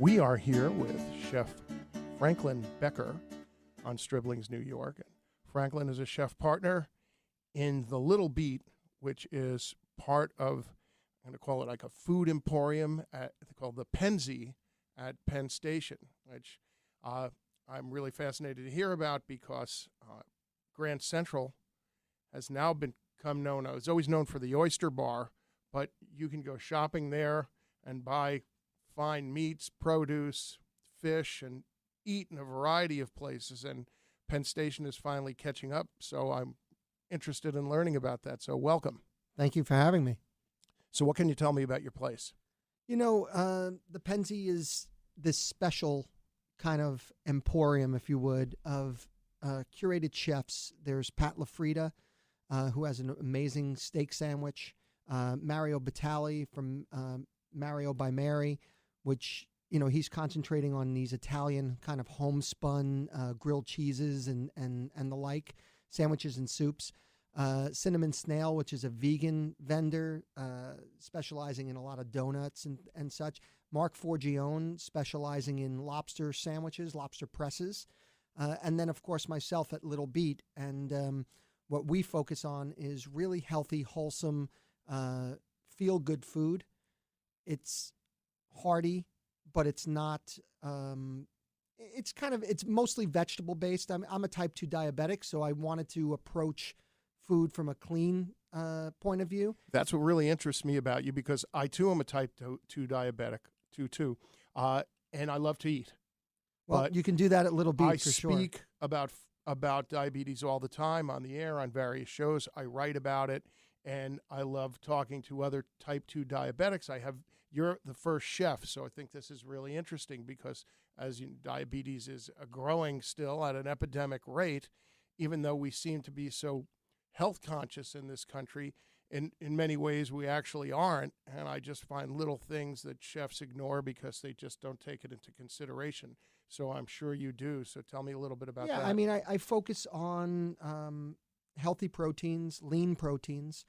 We are here with Chef Franklin Becker on Stribling's New York. And Franklin is a chef partner in the Little Beet, which is part of, I'm going to call it like a food emporium called the Pennsy at Penn Station, which I'm really fascinated to hear about because Grand Central has now become known. I was always known for the oyster bar, but you can go shopping there and buy fine meats, produce, fish, and eat in a variety of places. And Penn Station is finally catching up, so I'm interested in learning about that. So welcome. Thank you for having me. So what can you tell me about your place? You know, the Pennsy is this special kind of emporium, if you would, of curated chefs. There's Pat LaFrida, who has an amazing steak sandwich. Mario Batali from Mario by Mary, which, you know, he's concentrating on these Italian kind of homespun grilled cheeses and the like, sandwiches and soups. Cinnamon Snail, which is a vegan vendor specializing in a lot of donuts and such. Mark Forgione, specializing in lobster sandwiches, lobster presses. And then, of course, myself at Little Beet. And what we focus on is really healthy, wholesome, feel-good food. It's hearty, but it's not... it's mostly vegetable-based. I'm a type 2 diabetic, so I wanted to approach food from a clean point of view. That's what really interests me about you, because I, too, am a type 2 diabetic, too. And I love to eat. Well, but you can do that at Little Beet, for sure. I speak about diabetes all the time on the air, on various shows. I write about it, and I love talking to other type 2 diabetics. You're the first chef, so I think this is really interesting because diabetes is growing still at an epidemic rate, even though we seem to be so health conscious in this country. In many ways, we actually aren't, and I just find little things that chefs ignore because they just don't take it into consideration. So I'm sure you do. So tell me a little bit about that. Yeah, I mean, I focus on healthy proteins, lean proteins,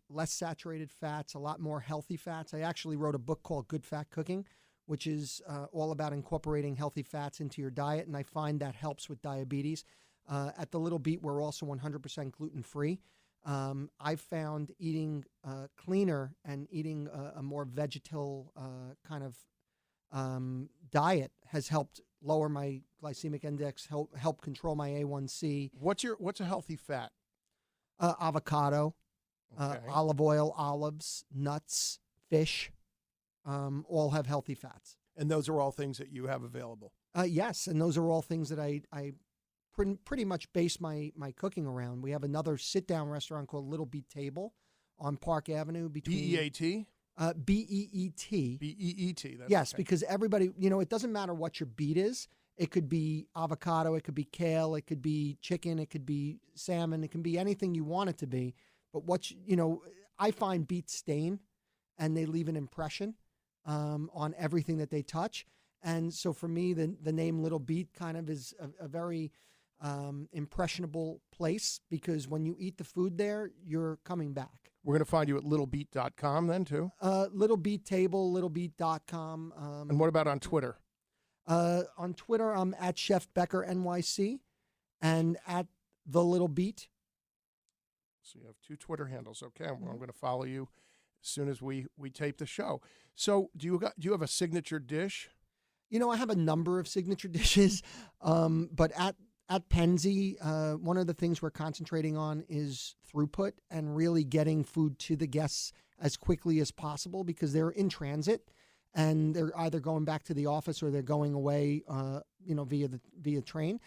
less saturated fats, a lot more healthy fats. I actually wrote a book called Good Fat Cooking, which is all about incorporating healthy fats into your diet, and I find that helps with diabetes. At the Little Beet, we're also 100% gluten-free. I've found eating cleaner and eating a more vegetal kind of diet has helped lower my glycemic index, help control my A1C. What's a healthy fat? Avocado, Okay. olive oil, olives, nuts, fish, all have healthy fats. And those are all things that you have available? Yes, and those are all things that I pretty much base my cooking around. We have another sit-down restaurant called Little Beet Table on Park Avenue. B-E-A-T? B-E-E-T. B-E-E-T. Yes, okay. because everybody, it doesn't matter what your beet is. It could be avocado, it could be kale, it could be chicken, it could be salmon, it can be anything you want it to be. But I find beets stain, and they leave an impression on everything that they touch. And so for me, the name Little Beet kind of is a very impressionable place, because when you eat the food there, you're coming back. We're going to find you at littlebeet.com then, too? Little Beet Table, littlebeet.com. And what about on Twitter? On Twitter, I'm at Chef Becker NYC and at The Little Beet. So you have 2 Twitter handles. Okay, I'm going to follow you as soon as we tape the show. So do you have a signature dish? I have a number of signature dishes, but at Pennsy, one of the things we're concentrating on is throughput and really getting food to the guests as quickly as possible, because they're in transit and they're either going back to the office or they're going away, via train.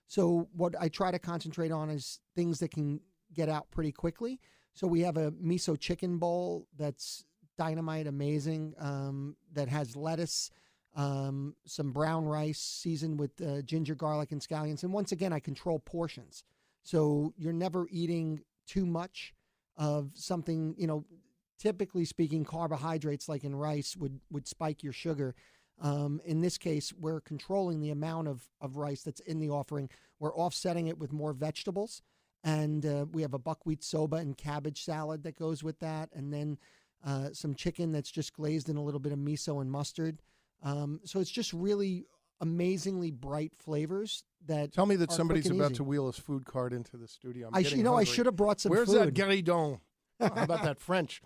So what I try to concentrate on is things that can get out pretty quickly. So we have a miso chicken bowl that's dynamite, amazing, that has lettuce, some brown rice seasoned with ginger, garlic, and scallions. And once again, I control portions. So you're never eating too much of something. Typically speaking, carbohydrates like in rice would spike your sugar. In this case, we're controlling the amount of rice that's in the offering. We're offsetting it with more vegetables. And we have a buckwheat soba and cabbage salad that goes with that. And then some chicken that's just glazed in a little bit of miso and mustard. So it's just really amazingly bright flavors that Tell me that are somebody's quick and about easy. to wheel his food cart into the studio. I'm I getting I hungry. should have brought some Where's food. that guéridon? How about that French?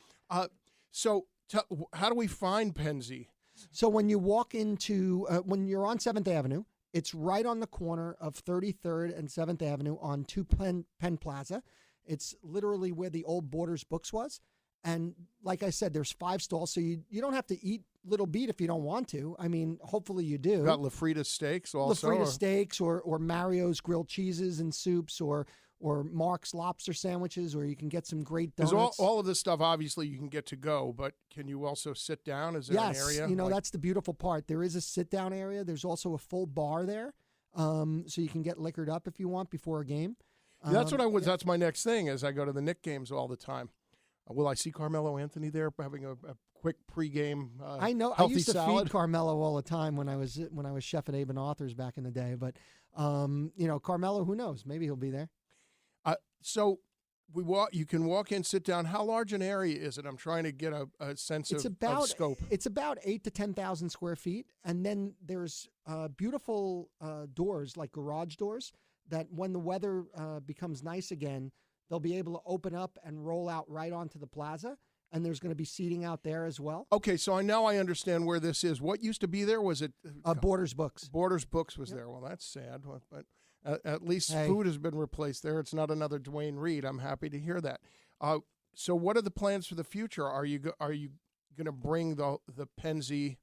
So how do we find Pennsy? So when you walk into, when you're on 7th Avenue, it's right on the corner of 33rd and 7th Avenue on 2 Penn Plaza. It's literally where the old Borders Books was. And like I said, there's 5 stalls, so you don't have to eat Little Beet if you don't want to. I mean, hopefully you do. Got La Frida steaks also. La Frida steaks or Mario's grilled cheeses and soups or Mark's lobster sandwiches, or you can get some great donuts. All of this stuff, obviously, you can get to go, but can you also sit down? Is there an area? Yes, that's the beautiful part. There is a sit-down area. There's also a full bar there, so you can get liquored up if you want before a game. That's what I was. That's my next thing. As I go to the Knick games all the time. Will I see Carmelo Anthony there having a quick pregame? I know. I used to salad? feed Carmelo all the time when I was chef at Avon Authors back in the day. But Carmelo, who knows? Maybe he'll be there. So you can walk in, sit down. How large an area is it? I'm trying to get a sense of scope. It's about 8,000 to 10,000 square feet, and then there's beautiful doors, like garage doors, that when the weather becomes nice again, they'll be able to open up and roll out right onto the plaza, and there's going to be seating out there as well. Okay, so I understand where this is. What used to be there? Was it Borders Books? Borders Books was there. Well, that's sad, but at least food has been replaced there. It's not another Dwayne Reed. I'm happy to hear that. So what are the plans for the future? Are you going to bring the Pennsy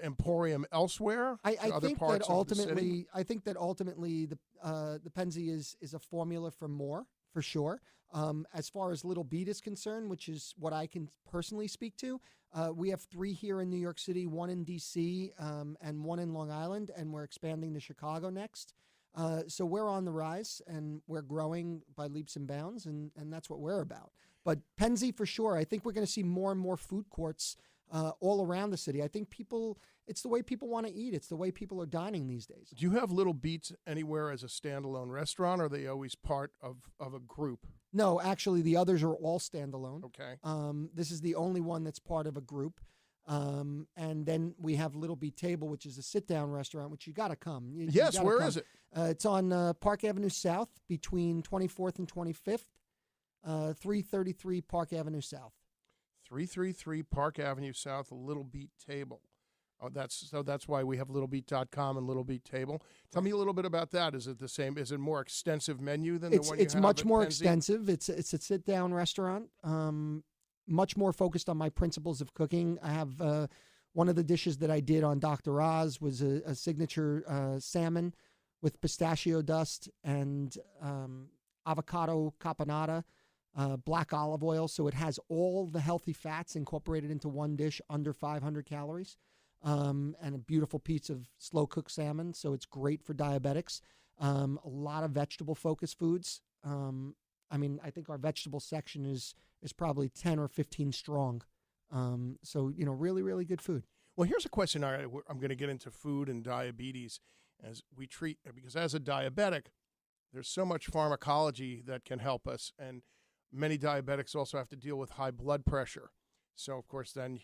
Emporium elsewhere? I think that ultimately the Pennsy is a formula for more, for sure. As far as Little Beet is concerned, which is what I can personally speak to, we have 3 here in New York City, 1 in D.C., and 1 in Long Island, and we're expanding to Chicago next. So we're on the rise, and we're growing by leaps and bounds, and that's what we're about. But Pennsy, for sure, I think we're going to see more and more food courts all around the city. I think it's the way people want to eat. It's the way people are dining these days. Do you have Little Beets anywhere as a standalone restaurant, or are they always part of a group? No, actually, the others are all standalone. Okay. This is the only one that's part of a group. And then we have Little Beet Table, which is a sit-down restaurant, which you got to come. Yes, where is it? It's on Park Avenue South between 24th and 25th, 333 Park Avenue South. 333 Park Avenue South, a Little Beet Table. Oh, that's why we have littlebeet.com and Little Beet Table. Tell me a little bit about that. Is it the same? Is it a more extensive menu than the one you have It's much more Pennsy? extensive. It's a sit-down restaurant, much more focused on my principles of cooking. I have one of the dishes that I did on Dr. Oz was a signature salmon with pistachio dust and avocado caponata, black olive oil. So it has all the healthy fats incorporated into one dish under 500 calories. And a beautiful piece of slow-cooked salmon, so it's great for diabetics. A lot of vegetable-focused foods. I think our vegetable section is probably 10 or 15 strong. So, really, really good food. Well, here's a question. I'm going to get into food and diabetes because as a diabetic, there's so much pharmacology that can help us, and many diabetics also have to deal with high blood pressure. So, of course, then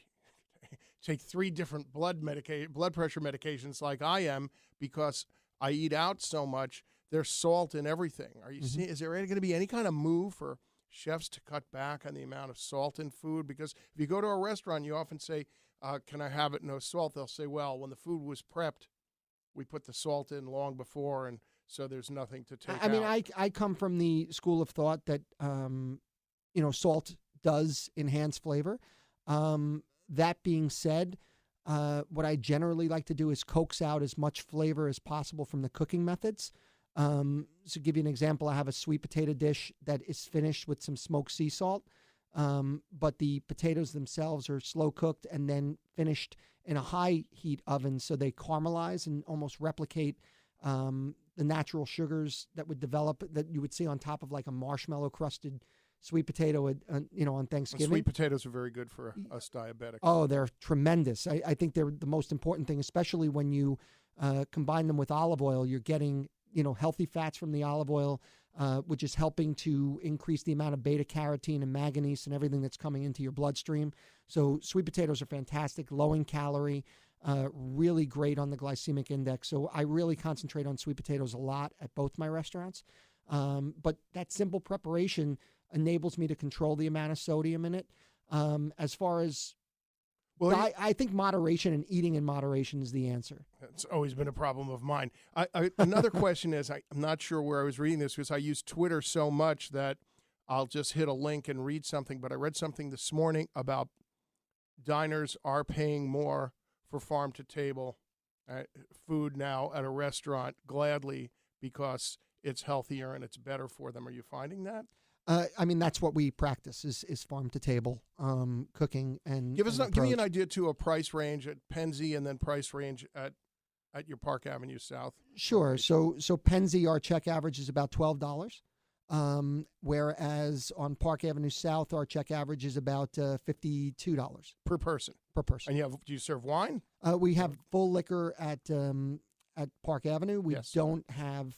take 3 different blood pressure medications like I am because I eat out so much. There's salt in everything. Are you seeing? Is there going to be any kind of move for chefs to cut back on the amount of salt in food? Because if you go to a restaurant, you often say, "Can I have it no salt?" They'll say, "Well, when the food was prepped, we put the salt in long before, and so there's nothing to take out." I come from the school of thought that salt does enhance flavor. That being said, what I generally like to do is coax out as much flavor as possible from the cooking methods. So to give you an example, I have a sweet potato dish that is finished with some smoked sea salt, but the potatoes themselves are slow cooked and then finished in a high heat oven so they caramelize and almost replicate the natural sugars that would develop that you would see on top of like a marshmallow crusted sweet potato, on Thanksgiving. And sweet potatoes are very good for us diabetics. Oh, they're tremendous. I think they're the most important thing, especially when you combine them with olive oil. You're getting, healthy fats from the olive oil, which is helping to increase the amount of beta carotene and manganese and everything that's coming into your bloodstream. So sweet potatoes are fantastic, low in calorie, really great on the glycemic index. So I really concentrate on sweet potatoes a lot at both my restaurants. But that simple preparation enables me to control the amount of sodium in it. As far as I think moderation and eating in moderation is the answer. It's always been a problem of mine. Another question is, I'm not sure where I was reading this because I use Twitter so much that I'll just hit a link and read something. But I read something this morning about diners are paying more for farm-to-table food now at a restaurant gladly because it's healthier and it's better for them. Are you finding that? That's what we practice is farm to table cooking and give me an idea too, a price range at Pennsy and then price range at your Park Avenue South. Sure. So Pennsy, our check average is about $12, whereas on Park Avenue South, our check average is about $52 per person. And do you serve wine? We have full liquor at Park Avenue. We don't have.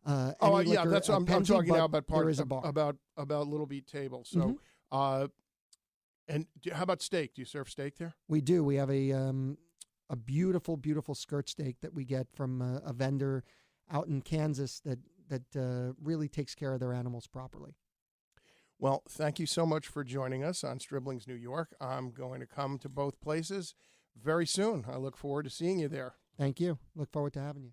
That's what I'm talking now about. About Little Beet Table. So, and how about steak? Do you serve steak there? We do. We have a beautiful, beautiful skirt steak that we get from a vendor out in Kansas that really takes care of their animals properly. Well, thank you so much for joining us on Stribling's New York. I'm going to come to both places very soon. I look forward to seeing you there. Thank you. Look forward to having you.